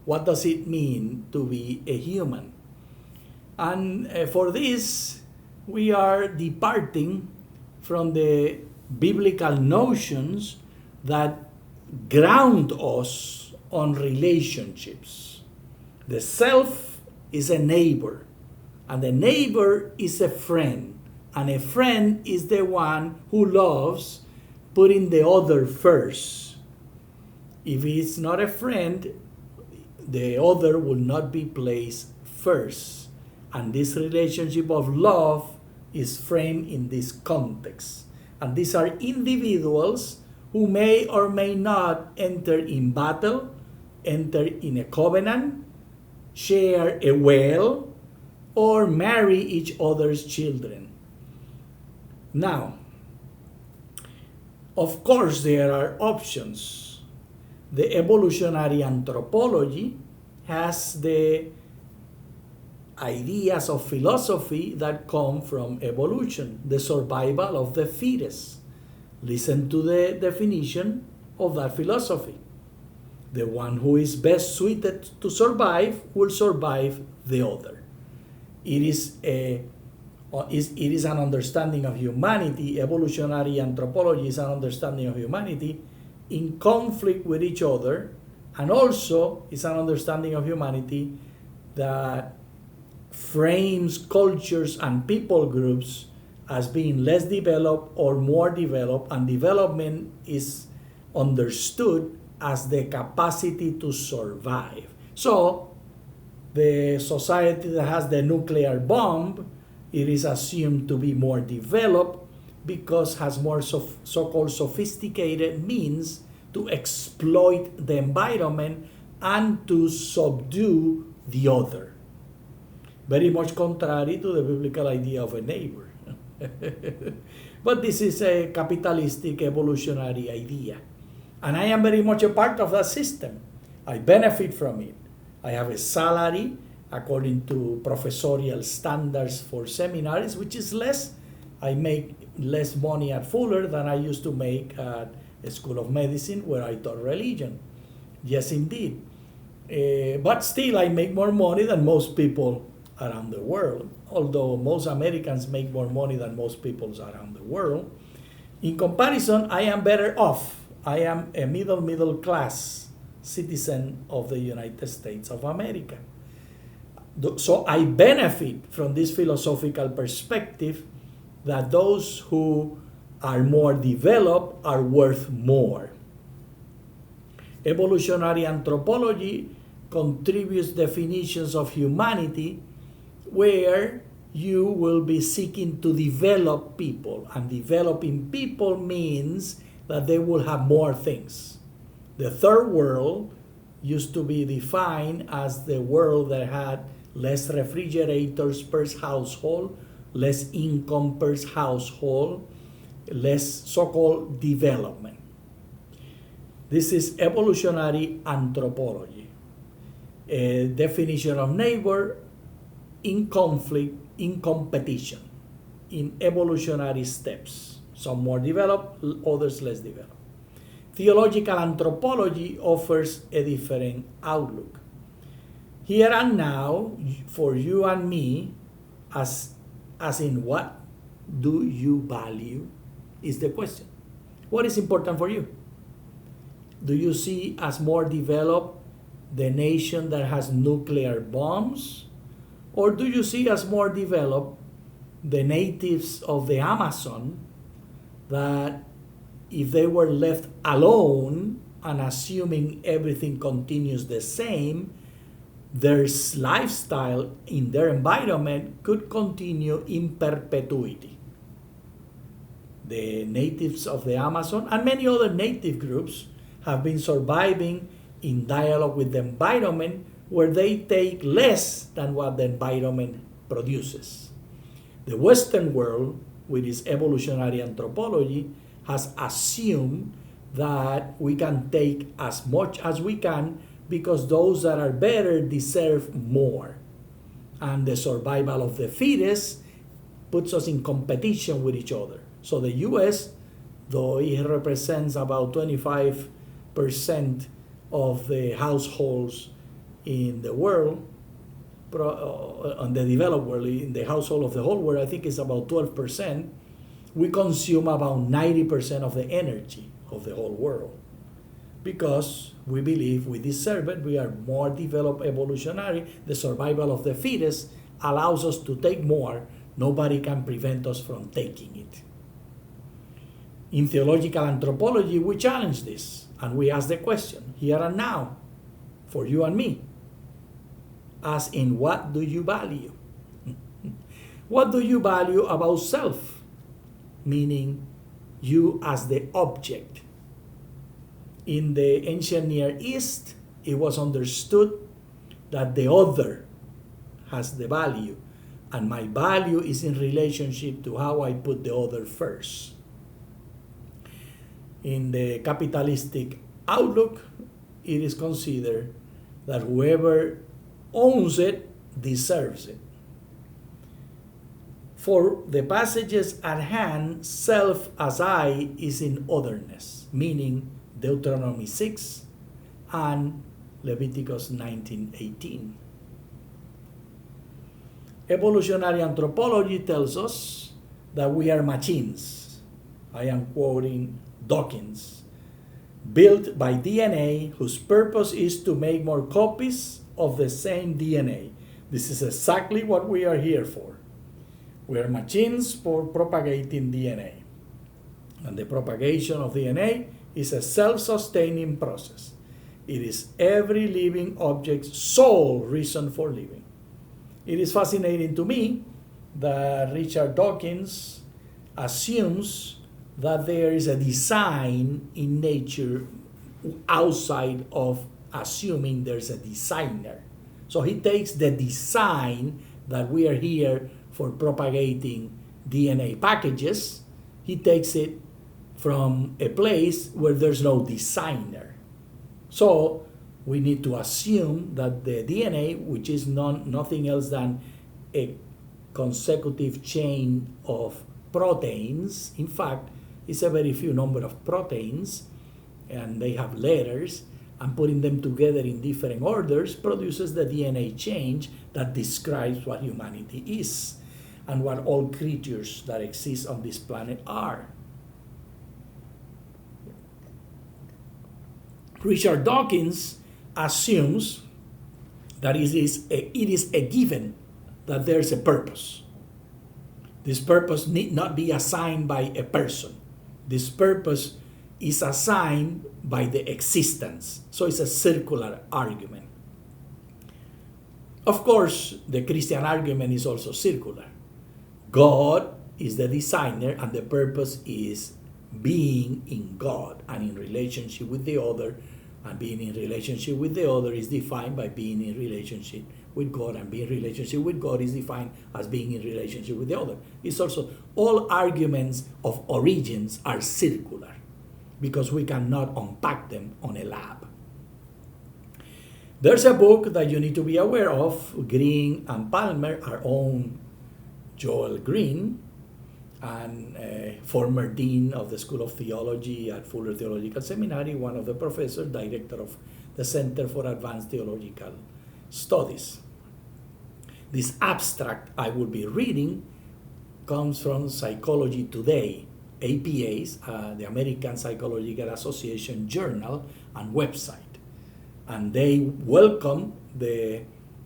what does it mean to be a human? And for this, we are departing from the biblical notions that ground us on relationships. The self is a neighbor, and the neighbor is a friend, and a friend is the one who loves putting the other first. If it's not a friend, the other will not be placed first. And this relationship of love is framed in this context. And these are individuals who may or may not enter in battle, enter in a covenant, share a well, or marry each other's children. Now, of course, there are options. The evolutionary anthropology has the ideas of philosophy that come from evolution, the survival of the fittest. Listen to the definition of that philosophy. The one who is best suited to survive will survive the other. It is an understanding of humanity. Evolutionary anthropology is an understanding of humanity in conflict with each other, and also it's an understanding of humanity that frames cultures and people groups as being less developed or more developed, and development is understood as the capacity to survive. So, the society that has the nuclear bomb, it is assumed to be more developed because has more so-called sophisticated means to exploit the environment and to subdue the other. Very much contrary to the biblical idea of a neighbor. But this is a capitalistic evolutionary idea. And I am very much a part of that system. I benefit from it. I have a salary according to professorial standards for seminaries, which is less. I make less money at Fuller than I used to make at a School of Medicine where I taught religion. Yes, indeed. But still, I make more money than most people around the world, although most Americans make more money than most people around the world. In comparison, I am better off. I am a middle class citizen of the United States of America. So I benefit from this philosophical perspective that those who are more developed are worth more. Evolutionary anthropology contributes definitions of humanity where you will be seeking to develop people, and developing people means that they will have more things. The third world used to be defined as the world that had less refrigerators per household, less income per household, less so-called development. This is evolutionary anthropology. A definition of neighbor in conflict, in competition, in evolutionary steps. Some more developed, others less developed. Theological anthropology offers a different outlook. Here and now, for you and me, as in what do you value, is the question. What is important for you? Do you see as more developed the nation that has nuclear bombs? Or do you see as more developed the natives of the Amazon that if they were left alone and assuming everything continues the same, their lifestyle in their environment could continue in perpetuity? The natives of the Amazon and many other native groups have been surviving in dialogue with the environment where they take less than what the environment produces. The Western world, with its evolutionary anthropology, has assumed that we can take as much as we can because those that are better deserve more. And the survival of the fittest puts us in competition with each other. So the US, though it represents about 25% of the households in the world, on the developed world, in the household of the whole world, I think it's about 12%. We consume about 90% of the energy of the whole world because we believe we deserve it. We are more developed evolutionary. The survival of the fittest allows us to take more. Nobody can prevent us from taking it. In theological anthropology, we challenge this and we ask the question, here and now, for you and me, as in what do you value? What do you value about self? Meaning you as the object. In the ancient Near East, it was understood that the other has the value, and my value is in relationship to how I put the other first. In the capitalistic outlook, it is considered that whoever owns it deserves it. For the passages at hand, self as I is in otherness, meaning Deuteronomy 6 and Leviticus 19:18. Evolutionary anthropology tells us that we are machines. I am quoting Dawkins, built by DNA whose purpose is to make more copies of the same DNA. This is exactly what we are here for. We are machines for propagating DNA. And the propagation of DNA is a self-sustaining process. It is every living object's sole reason for living. It is fascinating to me that Richard Dawkins assumes that there is a design in nature outside of assuming there's a designer. So he takes the design that we are here for propagating DNA packages, he takes it from a place where there's no designer. So we need to assume that the DNA, which is nothing else than a consecutive chain of proteins, in fact, it's a very few number of proteins, and they have letters, and putting them together in different orders produces the DNA change that describes what humanity is and what all creatures that exist on this planet are. Richard Dawkins assumes that it is a given that there's a purpose. This purpose need not be assigned by a person. This purpose is assigned by the existence. So it's a circular argument. Of course, the Christian argument is also circular. God is the designer and the purpose is being in God and in relationship with the other, and being in relationship with the other is defined by being in relationship with God, and being in relationship with God is defined as being in relationship with the other. It's also, all arguments of origins are circular because we cannot unpack them on a lab. There's a book that you need to be aware of, Green and Palmer, our own Joel Green, and former dean of the School of Theology at Fuller Theological Seminary, one of the professors, director of the Center for Advanced Theological Studies. This abstract I will be reading comes from Psychology Today, APA's, the American Psychological Association journal and website. And they welcome the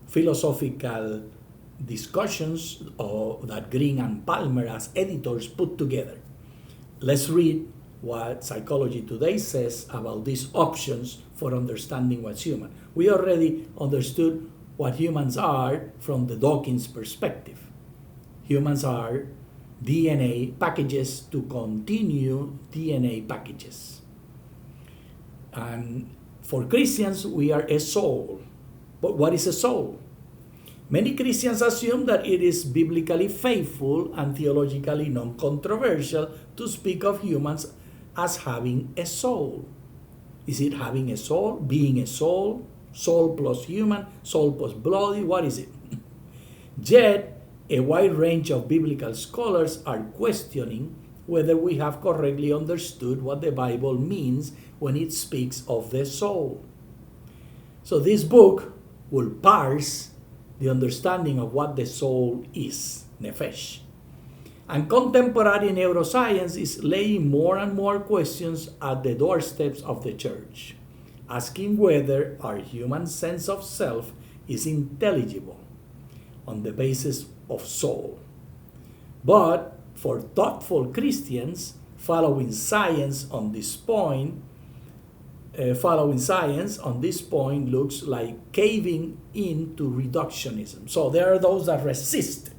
philosophical discussions that Green and Palmer as editors put together. Let's read what Psychology Today says about these options for understanding what's human. We already understood what humans are from the Dawkins perspective. Humans are DNA packages to continue DNA packages. And for Christians, we are a soul. But what is a soul? Many Christians assume that it is biblically faithful and theologically non-controversial to speak of humans as having a soul. Is it having a soul? Being a soul? Soul plus human? Soul plus body? What is it? Yet, a wide range of biblical scholars are questioning whether we have correctly understood what the Bible means when it speaks of the soul. So this book will parse the understanding of what the soul is, nefesh. And contemporary neuroscience is laying more and more questions at the doorsteps of the church, asking whether our human sense of self is intelligible on the basis of soul. But for thoughtful Christians, following science on this point looks like caving into reductionism. So there are those that resist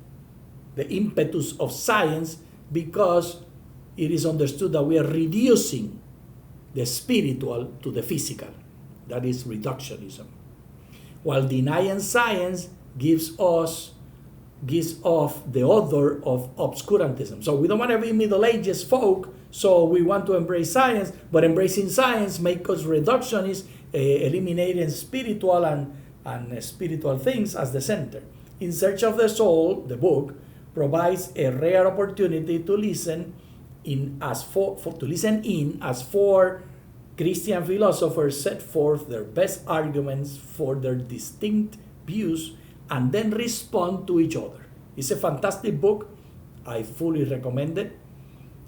the impetus of science because it is understood that we are reducing the spiritual to the physical. That is reductionism. While denying science gives off the odor of obscurantism. So we don't want to be Middle Ages folk, so we want to embrace science, but embracing science makes us reductionists, eliminating spiritual and spiritual things as the center. In Search of the Soul, the book, provides a rare opportunity to listen in as four Christian philosophers set forth their best arguments for their distinct views and then respond to each other. It's a fantastic book. I fully recommend it.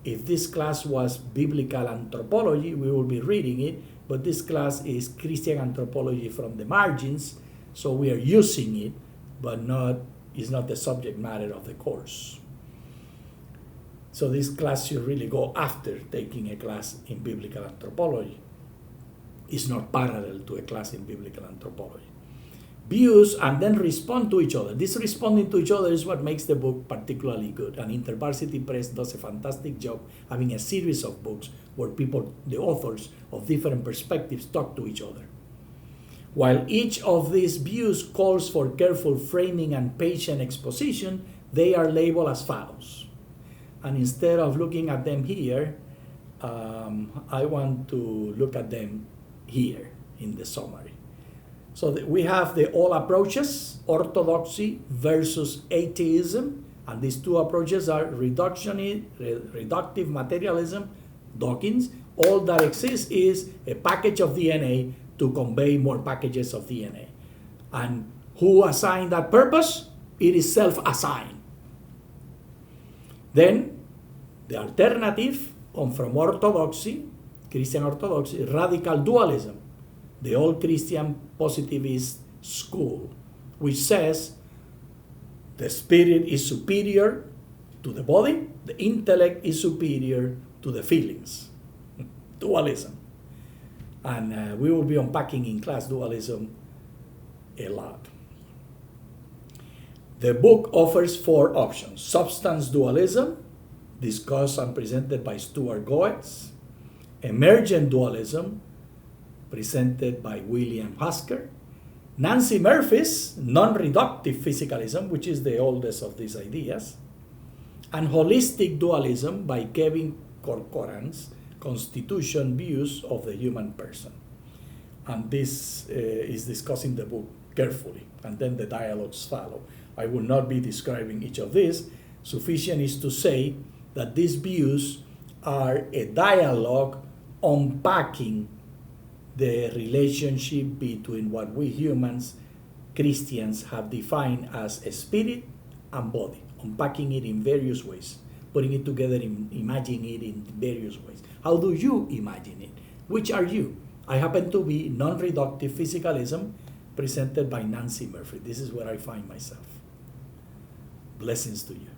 If this class was biblical anthropology, we will be reading it, but this class is Christian anthropology from the margins, so we are using it, but it's not the subject matter of the course. So this class should really go after taking a class in biblical anthropology. It's not parallel to a class in biblical anthropology. Views and then respond to each other. This responding to each other is what makes the book particularly good. And InterVarsity Press does a fantastic job having a series of books where the authors of different perspectives talk to each other. While each of these views calls for careful framing and patient exposition, they are labeled as follows. And instead of looking at them here, I want to look at them here in the summary. So we have the all approaches, orthodoxy versus atheism, and these two approaches are reductive materialism, Dawkins. All that exists is a package of DNA to convey more packages of DNA. And who assigned that purpose? It is self-assigned. Then the alternative from orthodoxy, Christian orthodoxy, radical dualism, the old Christian positivist school, which says the spirit is superior to the body, the intellect is superior to the feelings. Dualism. And we will be unpacking in class dualism a lot. The book offers 4 options. Substance dualism, discussed and presented by Stuart Goetz. Emergent dualism, presented by William Husker. Nancy Murphy's non-reductive physicalism, which is the oldest of these ideas. And holistic dualism by Kevin Corcoran's constitution views of the human person. And this is discussing the book carefully, and then the dialogues follow. I will not be describing each of these. Sufficient is to say that these views are a dialogue unpacking the relationship between what we humans, Christians, have defined as a spirit and body, unpacking it in various ways, putting it together, imagining it in various ways. How do you imagine it? Which are you? I happen to be non-reductive physicalism, presented by Nancy Murphy. This is where I find myself. Blessings to you.